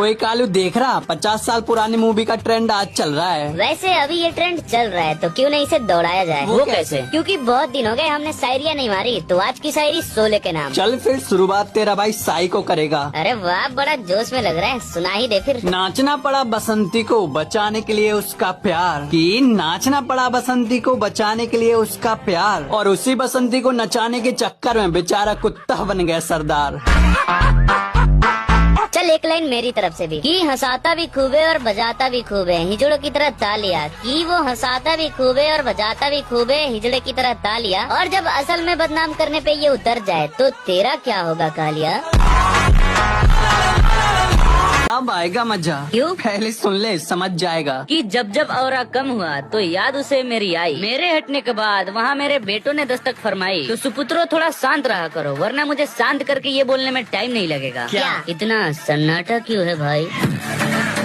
ओए कालू देख रहा 50 साल पुरानी मूवी का ट्रेंड आज चल रहा है। वैसे अभी ये ट्रेंड चल रहा है तो क्यों नहीं इसे दौड़ाया जाए। वो कैसे? क्योंकि बहुत दिन हो गए हमने शायरियाँ नहीं मारी, तो आज की शायरी शोले के नाम। चल फिर शुरुआत तेरा भाई साई को करेगा। अरे वाह, बड़ा जोश में लग रहा है, सुना ही दे फिर। नाचना पड़ा बसंती को बचाने के लिए उसका प्यार, कि नाचना पड़ा बसंती को बचाने के लिए उसका प्यार, और उसी बसंती को नचाने के चक्कर में बेचारा कुत्ता बन गया सरदार। चल एक लाइन मेरी तरफ से भी, कि हंसाता भी खूब है और बजाता भी खूब है हिजड़ों की तरह तालियां, कि वो हंसाता भी खूब है और बजाता भी खूब है हिजड़े की तरह तालियां, और जब असल में बदनाम करने पे ये उतर जाए तो तेरा क्या होगा कालिया। अब आएगा मजा, क्यों? पहले सुन ले समझ जाएगा। कि जब जब औरा कम हुआ तो याद उसे मेरी आई, मेरे हटने के बाद वहाँ मेरे बेटों ने दस्तक फरमाई, तो सुपुत्रो थोड़ा शांत रहा करो, वरना मुझे शांत करके ये बोलने में टाइम नहीं लगेगा। क्या इतना सन्नाटा क्यों है भाई?